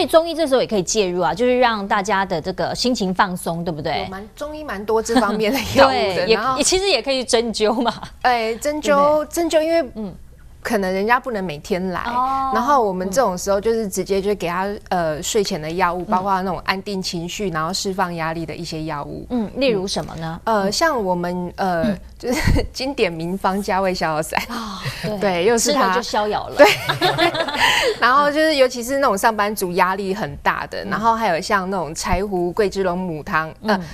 中医这时候也可以介入啊，就是让大家的这个心情放松，对不对？中医蛮多这方面的药物的，然后其实也可以针灸嘛。针灸，因为可能人家不能每天来，然后我们这种时候就是直接就给他睡前的药物，包括那种安定情绪，然后释放压力的一些药物。例如什么呢？像我们就是经典名方加味逍遥散，对，又是它就逍遥了。对，然后就是尤其是那种上班族压力很大的，然后还有像那种柴胡桂枝龙母汤，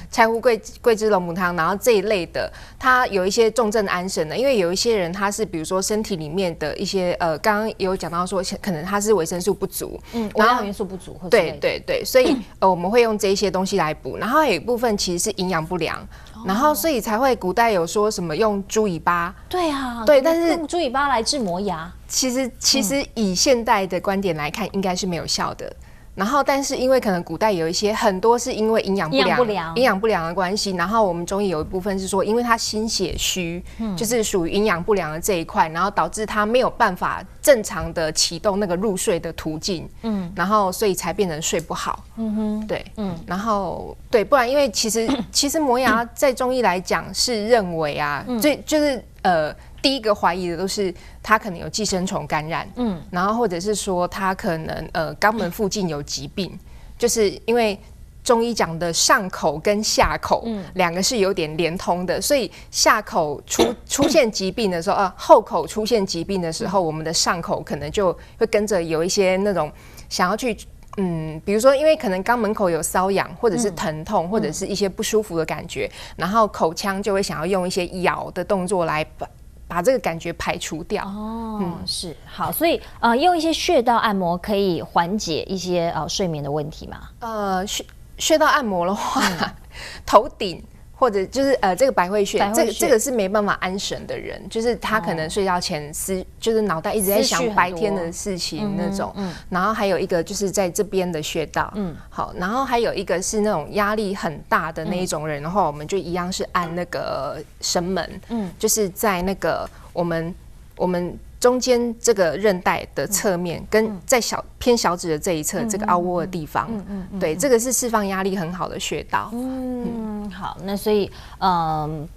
柴胡桂枝龙母汤，然后这一类的，它有一些重症安神的，因为有一些人他是比如说身体里面的一些刚刚有讲到说，可能他是维生素不足，微量元素不足，对，所以我们会用这一些东西来补，然后还有一部分其实是营养不良，然后所以才会古代有说什么用猪尾巴，对啊，对，但是用猪尾巴来治磨牙，其实以现代的观点来看，应该是没有效的。然后，但是因为可能古代有一些很多是因为营养不良的关系，然后我们中医有一部分是说，因为他心血虚，就是属于营养不良的这一块，然后导致他没有办法正常的启动那个入睡的途径，然后所以才变成睡不好，对，然后对，不然因为其实磨牙在中医来讲是认为啊，就是第一个怀疑的都是他可能有寄生虫感染，然后或者是说他可能肛门附近有疾病，就是因为中医讲的上口跟下口两个是有点连通的，所以下口出现疾病的时候，后口出现疾病的时候，我们的上口可能就会跟着有一些那种想要去。比如说，因为可能肛门口有瘙痒，或者是疼痛，或者是一些不舒服的感觉，然后口腔就会想要用一些咬的动作来把这个感觉排除掉。是好，所以用一些穴道按摩可以缓解一些睡眠的问题吗？穴道按摩的话，头顶。或者就是这个百会穴，这个是没办法安神的人，就是他可能睡觉前就是脑袋一直在想白天的事情那种。然后还有一个就是在这边的穴道，好，然后还有一个是那种压力很大的那一种人的话，我们就一样是按那个神门，就是在那个我们中间这个韧带的侧面，跟在偏小指的这一侧这个凹窝的地方，对，这个是释放压力很好的穴道。好，那所以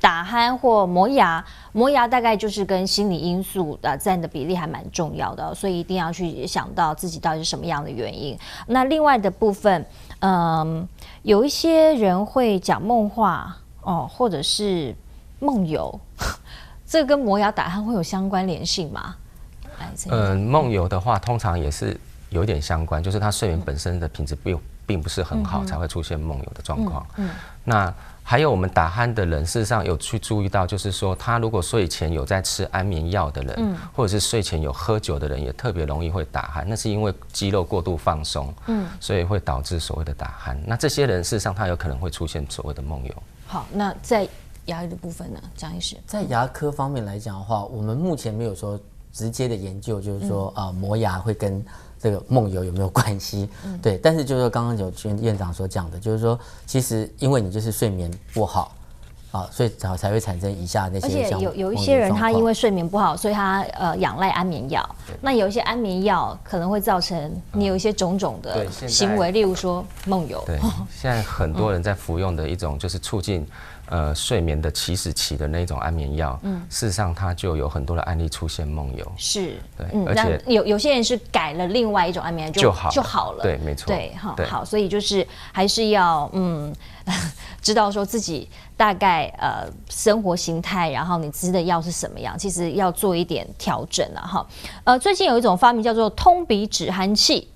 打鼾或磨牙大概就是跟心理因素占的比例还蛮重要的，所以一定要去想到自己到底是什么样的原因。那另外的部分，有一些人会讲梦话或者是梦游。这跟磨牙打鼾会有相关联性吗？梦游的话，通常也是有点相关，就是他睡眠本身的品质并不是很好，才会出现梦游的状况。那还有我们打鼾的人，事实上有去注意到，就是说他如果睡前有在吃安眠药的人，或者是睡前有喝酒的人，也特别容易会打鼾。那是因为肌肉过度放松，所以会导致所谓的打鼾。那这些人事实上他有可能会出现所谓的梦游。好，那在牙医的部分呢，张医师，在牙科方面来讲的话，我们目前没有说直接的研究，就是说磨牙会跟这个梦游有没有关系？对，但是就是说刚刚有院长所讲的，就是说其实因为你就是睡眠不好所以才会产生以下那些。而且有一些人他因为睡眠不好，所以他仰赖安眠药。那有一些安眠药可能会造成你有一些种种的行为，例如说梦游。对，现在很多人在服用的一种就是促进睡眠的起始期的那种安眠药，事实上它就有很多的案例出现梦游。是，对，而且有些人是改了另外一种安眠药就好了。对，没错。对，好，所以就是还是要知道说自己大概生活形态，然后你吃的药是什么样，其实要做一点调整了哈。最近有一种发明叫做通鼻止鼾器。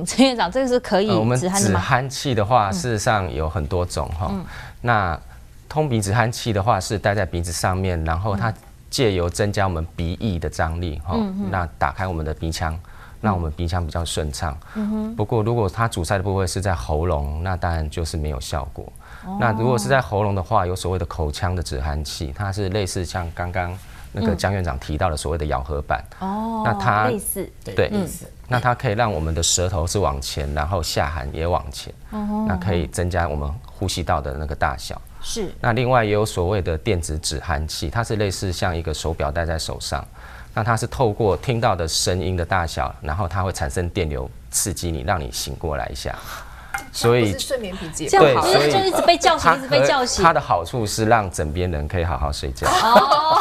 陈院长，这个是可以止鼾的吗？我们止鼾器的话，事实上有很多种哈。那通鼻止鼾器的话是戴在鼻子上面，然后它借由增加我们鼻翼的张力那打开我们的鼻腔，让我们鼻腔比较顺畅。不过如果它阻塞的部位是在喉咙，那当然就是没有效果。那如果是在喉咙的话，有所谓的口腔的止鼾器，它是类似像刚刚那个江院长提到的所谓的咬合板。那它类似，对，那它可以让我们的舌头是往前，然后下颌也往前，那可以增加我们呼吸道的那个大小。是。那另外也有所谓的电子止鼾器，它是类似像一个手表戴在手上，那它是透过听到的声音的大小，然后它会产生电流刺激你，让你醒过来一下。所以睡眠品质也这样好，所以就一直被叫醒，一直被叫醒。它的好处是让枕边人可以好好睡觉。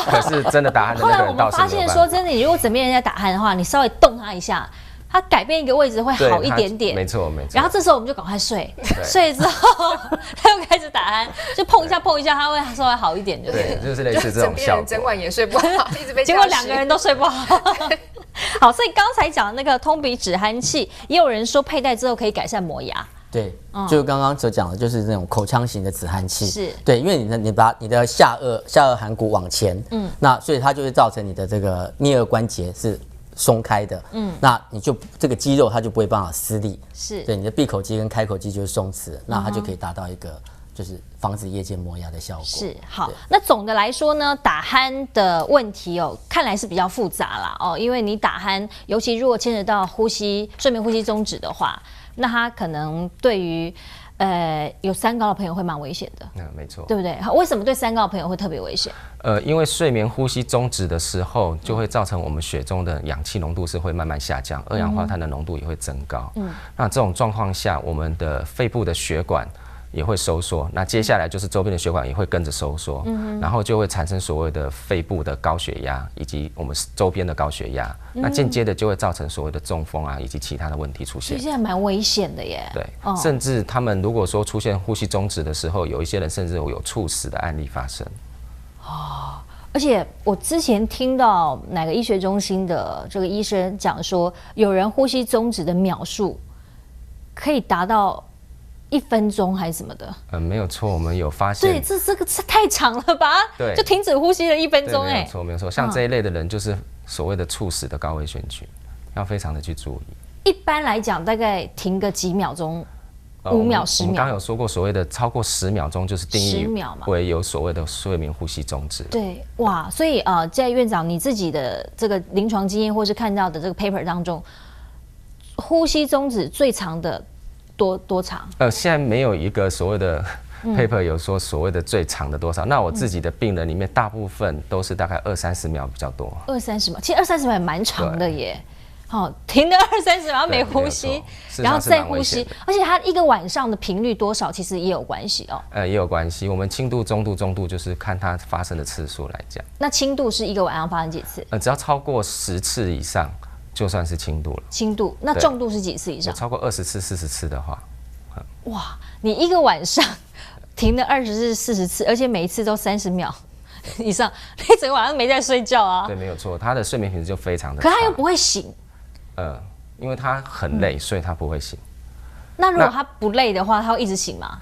可是真的打鼾的后来我们那个人倒是发现说，真的，你如果枕边人在打鼾的话，你稍微动他一下，他改变一个位置会好一点点。没错没错。然后这时候我们就赶快睡，睡了之後他又开始打鼾，就碰一下碰一下，他会稍微好一点，对，就是类似这种效果。整晚也睡不好，一直被结果2个人都睡不好。好，所以刚才讲的那个通鼻止鼾器，也有人说佩戴之后可以改善磨牙。对，就刚刚所讲的，就是那种口腔型的止鼾器。是，对，因为你把你的下颚颌骨往前，那所以它就会造成你的这个颞颌关节是松开的，那你就这个肌肉它就不会办法施力，是对，你的闭口肌跟开口肌就是松弛，那它就可以达到一个就是防止夜间磨牙的效果。是好，那总的来说呢，打鼾的问题看来是比较复杂啦因为你打鼾，尤其如果牵扯到睡眠呼吸中止的话。那它可能对于有三高的朋友会蛮危险的，没错，对不对？为什么对三高的朋友会特别危险？因为睡眠呼吸中止的时候，就会造成我们血中的氧气浓度是会慢慢下降，二氧化碳的浓度也会增高。那这种状况下，我们的肺部的血管也会收缩，那接下来就是周边的血管也会跟着收缩，然后就会产生所谓的肺部的高血压以及我们周边的高血压，那间接的就会造成所谓的中风以及其他的问题出现。所以现在蛮危险的耶。对，甚至他们如果说出现呼吸中止的时候，有一些人甚至有猝死的案例发生。而且我之前听到哪个医学中心的这个医生讲说，有人呼吸中止的秒数可以达到1分钟还是什么的？没有错，我们有发现。对，这个太长了吧？对，就停止呼吸了1分钟，没有错，没有错。像这一类的人，就是所谓的猝死的高危险群，要非常的去注意。一般来讲，大概停个几秒钟，5秒、10秒。我们刚刚有说过，所谓的超过10秒钟，就是定义为有所谓的睡眠呼吸中止。对，哇，所以在院长你自己的这个临床经验，或是看到的这个 paper 当中，呼吸中止最长的多长？现在没有一个所谓的 paper 有说所谓的最长的多少。那我自己的病人里面，大部分都是大概20-30秒比较多。20-30秒，其实20-30秒也蛮长的耶。停了20-30秒没呼吸，然后再呼吸，而且它一个晚上的频率多少，其实也有关系也有关系。我们轻度、中度就是看它发生的次数来讲。那轻度是一个晚上发生几次？只要超过10次以上，就算是轻度了。轻度，那重度是几次以上？超过20次、40次的话，哇，你一个晚上停了20次、40次，而且每一次都30秒以上，你整个晚上没在睡觉啊？对，没有错，他的睡眠品质就非常的差。可他又不会醒。因为他很累，所以他不会醒。那如果他不累的话，他会一直醒吗？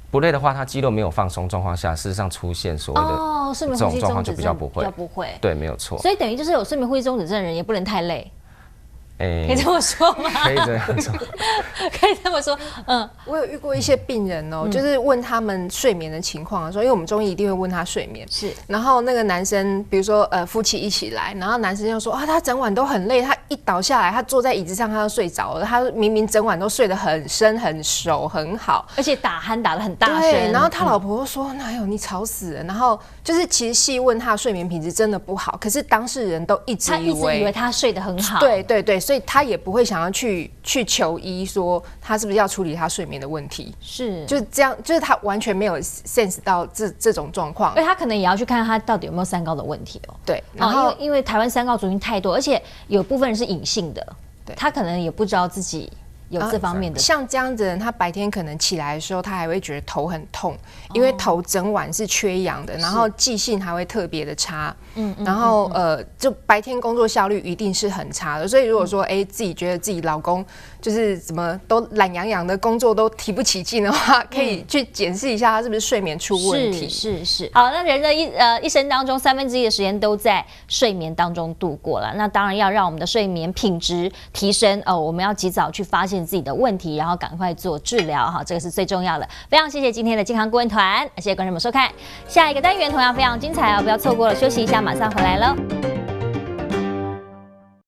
不累的话，他肌肉没有放松状况下，事实上出现所谓的睡眠呼吸中止症比较不会。对，没有错。所以等于就是有睡眠呼吸中止症的人也不能太累。可以这么说吗？可以这样说，可以这么说。我有遇过一些病人就是问他们睡眠的情况的时候，因为我们中医一定会问他睡眠。是。然后那个男生，比如说夫妻一起来，然后男生就说他整晚都很累，他一倒下来，他坐在椅子上他就睡着了，他明明整晚都睡得很深、很熟、很好，而且打鼾打得很大声。对。然后他老婆就说：“哪有你吵死了。”然后就是其实细问他的睡眠品质真的不好，可是当事人都一直以为他睡得很好。对对对。所以他也不会想要去求医，说他是不是要处理他睡眠的问题。是，就是这样，就是他完全没有 sense 到这种状况，而他可能也要去看他到底有没有三高的问题对，然后因为台湾三高族群太多，而且有部分人是隐性的，他可能也不知道自己有这方面的。像这样子的人，他白天可能起来的时候，他还会觉得头很痛，因为头整晚是缺氧的，然后记性还会特别的差。然后就白天工作效率一定是很差的。所以如果说自己觉得自己老公就是怎么都懒洋洋的，工作都提不起劲的话，可以去检视一下他是不是睡眠出问题。是。好，那人的一生当中1/3的时间都在睡眠当中度过了，那当然要让我们的睡眠品质提升我们要及早去发现自己的问题，然后赶快做治疗这个是最重要的。非常谢谢今天的健康顾问团，谢谢观众们收看。下一个单元同样非常精彩不要错过了。休息一下，马上回来了。